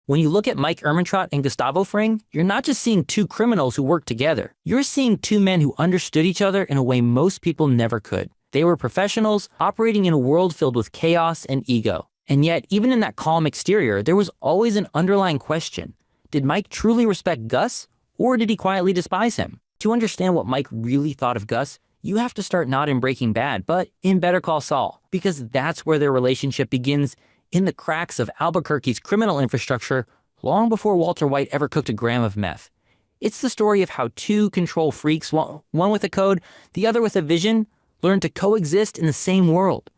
When you look at Mike Ehrmantraut and Gustavo Fring, you're not just seeing two criminals who work together. You're seeing two men who understood each other in a way most people never could. They were professionals operating in a world filled with chaos and ego. And yet, even in that calm exterior, there was always an underlying question. Did Mike truly respect Gus, or did he quietly despise him? To understand what Mike really thought of Gus, you have to start not in Breaking Bad, but in Better Call Saul, because that's where their relationship begins, in the cracks of Albuquerque's criminal infrastructure long before Walter White ever cooked a gram of meth. It's the story of how two control freaks, one with a code, the other with a vision, learn to coexist in the same world.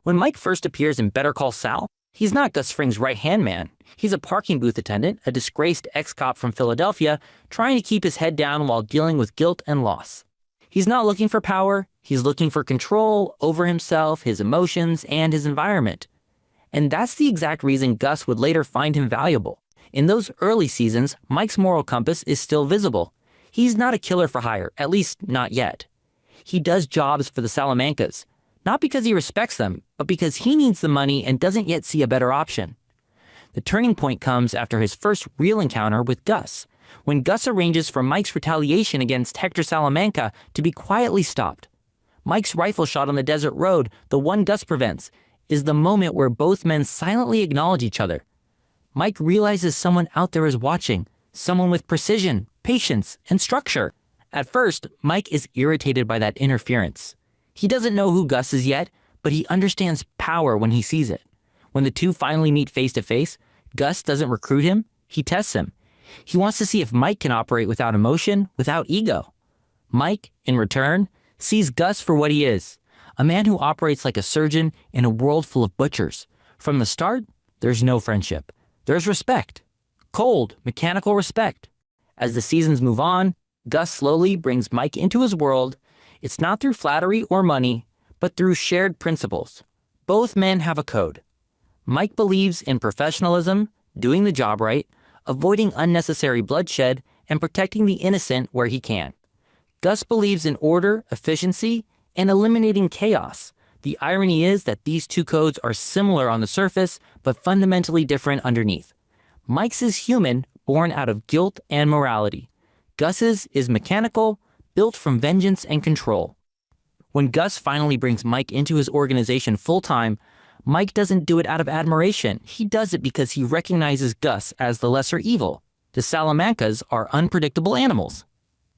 When Mike first appears in Better Call Saul, he's not Gus Fring's right-hand man. He's a parking booth attendant, a disgraced ex-cop from Philadelphia, trying to keep his head down while dealing with guilt and loss. He's not looking for power, he's looking for control over himself, his emotions, and his environment. And that's the exact reason Gus would later find him valuable. In those early seasons, Mike's moral compass is still visible. He's not a killer for hire, at least not yet. He does jobs for the Salamancas, not because he respects them, but because he needs the money and doesn't yet see a better option. The turning point comes after his first real encounter with Gus, when Gus arranges for Mike's retaliation against Hector Salamanca to be quietly stopped. Mike's rifle shot on the desert road, the one Gus prevents, is the moment where both men silently acknowledge each other. Mike realizes someone out there is watching, someone with precision, patience, and structure. At first, Mike is irritated by that interference. He doesn't know who Gus is yet, but he understands power when he sees it. When the two finally meet face to face, Gus doesn't recruit him, he tests him. He wants to see if Mike can operate without emotion, without ego. Mike, in return, sees Gus for what he is, a man who operates like a surgeon in a world full of butchers. From the start, there's no friendship. There's respect. Cold, mechanical respect. As the seasons move on, Gus slowly brings Mike into his world. It's not through flattery or money, but through shared principles. Both men have a code. Mike believes in professionalism, doing the job right, avoiding unnecessary bloodshed, and protecting the innocent where he can. Gus believes in order, efficiency, and eliminating chaos. The irony is that these two codes are similar on the surface, but fundamentally different underneath. Mike's is human, born out of guilt and morality. Gus's is mechanical, built from vengeance and control. When Gus finally brings Mike into his organization full-time, Mike doesn't do it out of admiration. He does it because he recognizes Gus as the lesser evil. The Salamancas are unpredictable animals.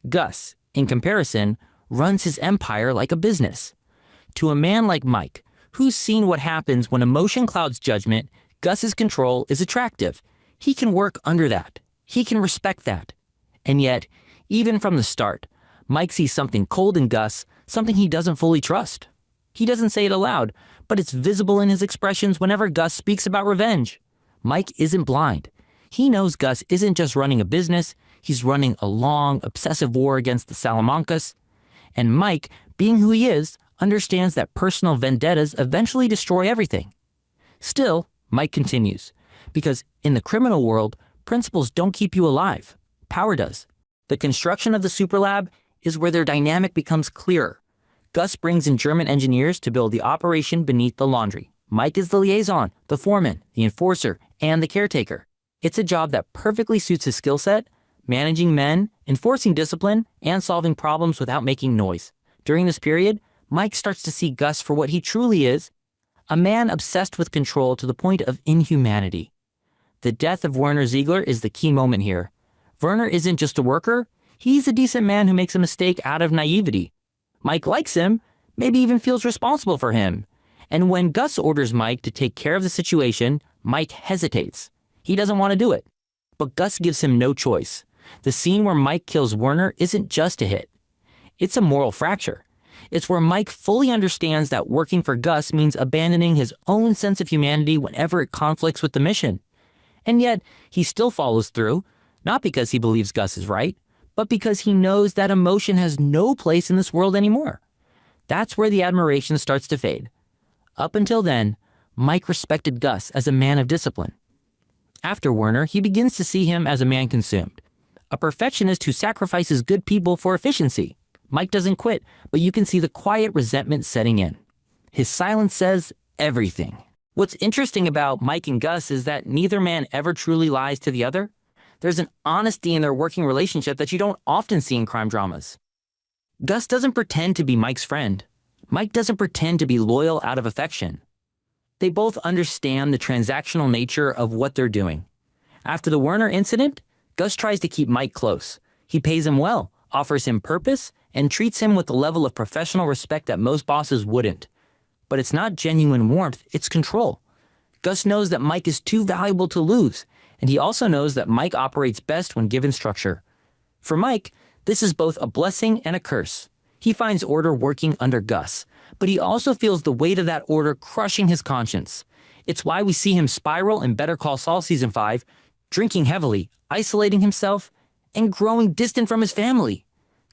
Gus, in comparison, runs his empire like a business. To a man like Mike, who's seen what happens when emotion clouds judgment, Gus's control is attractive. He can work under that. He can respect that. And yet, even from the start, Mike sees something cold in Gus, something he doesn't fully trust. He doesn't say it aloud, but it's visible in his expressions whenever Gus speaks about revenge. Mike isn't blind. He knows Gus isn't just running a business, he's running a long, obsessive war against the Salamancas. And Mike, being who he is, understands that personal vendettas eventually destroy everything. Still, Mike continues, because in the criminal world, principles don't keep you alive. Power does. The construction of the superlab is where their dynamic becomes clearer. Gus brings in German engineers to build the operation beneath the laundry. Mike is the liaison, the foreman, the enforcer, and the caretaker. It's a job that perfectly suits his skill set, managing men, enforcing discipline, and solving problems without making noise. During this period, Mike starts to see Gus for what he truly is, a man obsessed with control to the point of inhumanity. The death of Werner Ziegler is the key moment here. Werner isn't just a worker, he's a decent man who makes a mistake out of naivety. Mike likes him, maybe even feels responsible for him. And when Gus orders Mike to take care of the situation, Mike hesitates. He doesn't want to do it. But Gus gives him no choice. The scene where Mike kills Werner isn't just a hit. It's a moral fracture. It's where Mike fully understands that working for Gus means abandoning his own sense of humanity whenever it conflicts with the mission. And yet, he still follows through, not because he believes Gus is right, but because he knows that emotion has no place in this world anymore. That's where the admiration starts to fade. Up until then, Mike respected Gus as a man of discipline. After Werner, he begins to see him as a man consumed, a perfectionist who sacrifices good people for efficiency. Mike doesn't quit, but you can see the quiet resentment setting in. His silence says everything. What's interesting about Mike and Gus is that neither man ever truly lies to the other. There's an honesty in their working relationship that you don't often see in crime dramas. Gus doesn't pretend to be Mike's friend. Mike doesn't pretend to be loyal out of affection. They both understand the transactional nature of what they're doing. After the Werner incident, Gus tries to keep Mike close. He pays him well, offers him purpose, and treats him with the level of professional respect that most bosses wouldn't. But it's not genuine warmth, it's control. Gus knows that Mike is too valuable to lose, and he also knows that Mike operates best when given structure. For Mike, this is both a blessing and a curse. He finds order working under Gus, but he also feels the weight of that order crushing his conscience. It's why we see him spiral in Better Call Saul Season 5, drinking heavily, isolating himself, and growing distant from his family.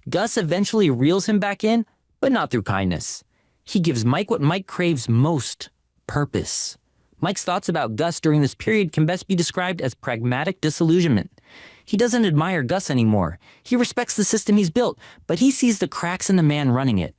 Gus eventually reels him back in, but not through kindness. He gives Mike what Mike craves most: purpose. Mike's thoughts about Gus during this period can best be described as pragmatic disillusionment. He doesn't admire Gus anymore. He respects the system he's built, but he sees the cracks in the man running it.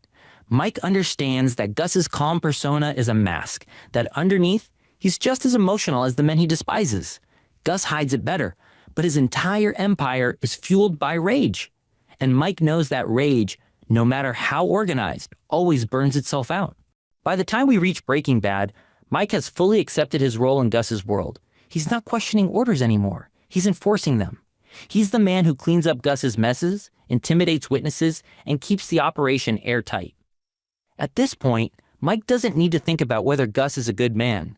Mike understands that Gus's calm persona is a mask, that underneath, he's just as emotional as the men he despises. Gus hides it better, but his entire empire is fueled by rage. And Mike knows that rage, no matter how organized, always burns itself out. By the time we reach Breaking Bad, Mike has fully accepted his role in Gus's world. He's not questioning orders anymore. He's enforcing them. He's the man who cleans up Gus's messes, intimidates witnesses, and keeps the operation airtight. At this point, Mike doesn't need to think about whether Gus is a good man.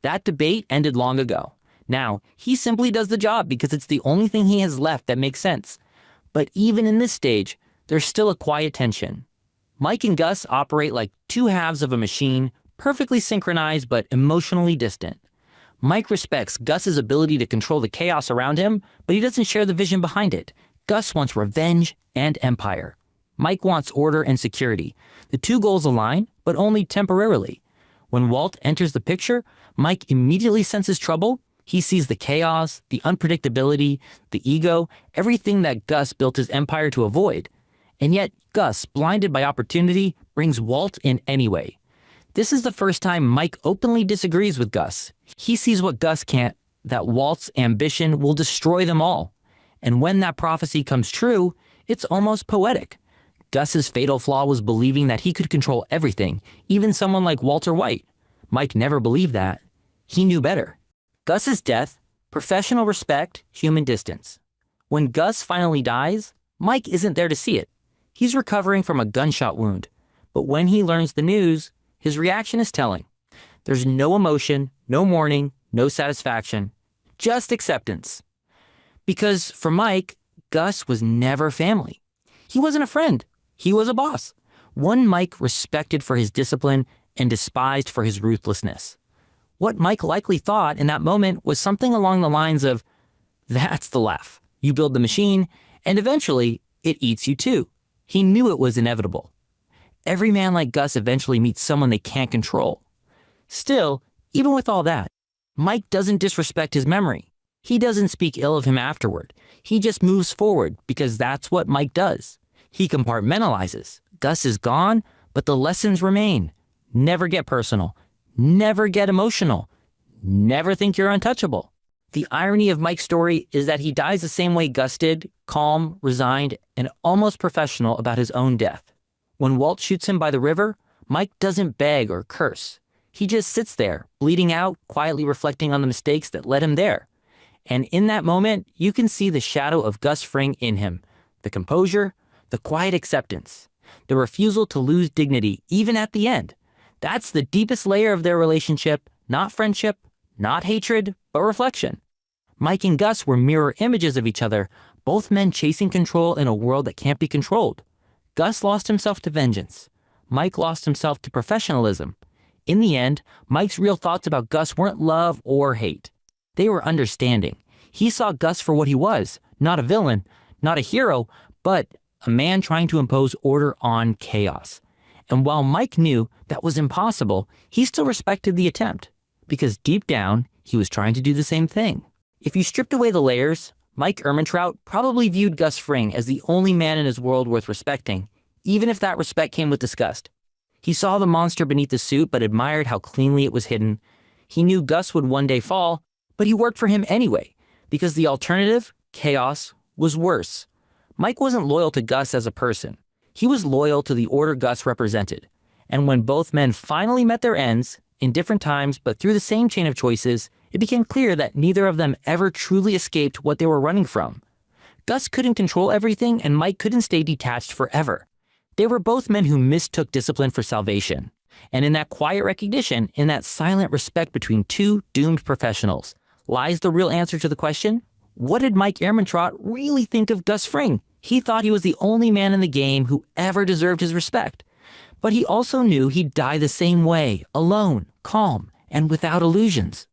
That debate ended long ago. Now, he simply does the job because it's the only thing he has left that makes sense. But even in this stage, there's still a quiet tension. Mike and Gus operate like two halves of a machine, perfectly synchronized but emotionally distant. Mike respects Gus's ability to control the chaos around him, but he doesn't share the vision behind it. Gus wants revenge and empire. Mike wants order and security. The two goals align, but only temporarily. When Walt enters the picture, Mike immediately senses trouble. He sees the chaos, the unpredictability, the ego, everything that Gus built his empire to avoid. And yet, Gus, blinded by opportunity, brings Walt in anyway. This is the first time Mike openly disagrees with Gus. He sees what Gus can't, that Walt's ambition will destroy them all. And when that prophecy comes true, it's almost poetic. Gus's fatal flaw was believing that he could control everything, even someone like Walter White. Mike never believed that. He knew better. Gus's death, professional respect, human distance. When Gus finally dies, Mike isn't there to see it. He's recovering from a gunshot wound. But when he learns the news, his reaction is telling. There's no emotion, no mourning, no satisfaction, just acceptance. Because for Mike, Gus was never family. He wasn't a friend. He was a boss. One Mike respected for his discipline and despised for his ruthlessness. What Mike likely thought in that moment was something along the lines of, that's the laugh. You build the machine, and eventually, it eats you too. He knew it was inevitable. Every man like Gus eventually meets someone they can't control. Still, even with all that, Mike doesn't disrespect his memory. He doesn't speak ill of him afterward. He just moves forward because that's what Mike does. He compartmentalizes. Gus is gone, but the lessons remain. Never get personal. Never get emotional. Never think you're untouchable. The irony of Mike's story is that he dies the same way Gus did, calm, resigned, and almost professional about his own death. When Walt shoots him by the river, Mike doesn't beg or curse. He just sits there, bleeding out, quietly reflecting on the mistakes that led him there. And in that moment, you can see the shadow of Gus Fring in him, the composure, the quiet acceptance, the refusal to lose dignity even at the end. That's the deepest layer of their relationship, not friendship, not hatred, but reflection. Mike and Gus were mirror images of each other, both men chasing control in a world that can't be controlled. Gus lost himself to vengeance. Mike lost himself to professionalism. In the end, Mike's real thoughts about Gus weren't love or hate. They were understanding. He saw Gus for what he was, not a villain, not a hero, but a man trying to impose order on chaos. And while Mike knew that was impossible, he still respected the attempt, because deep down, he was trying to do the same thing. If you stripped away the layers, Mike Ehrmantraut probably viewed Gus Fring as the only man in his world worth respecting, even if that respect came with disgust. He saw the monster beneath the suit but admired how cleanly it was hidden. He knew Gus would one day fall, but he worked for him anyway, because the alternative, chaos, was worse. Mike wasn't loyal to Gus as a person. He was loyal to the order Gus represented. And when both men finally met their ends, in different times but through the same chain of choices, it became clear that neither of them ever truly escaped what they were running from. Gus couldn't control everything, and Mike couldn't stay detached forever. They were both men who mistook discipline for salvation. And in that quiet recognition, in that silent respect between two doomed professionals, lies the real answer to the question, what did Mike Ehrmantraut really think of Gus Fring? He thought he was the only man in the game who ever deserved his respect. But he also knew he'd die the same way, alone, calm, and without illusions.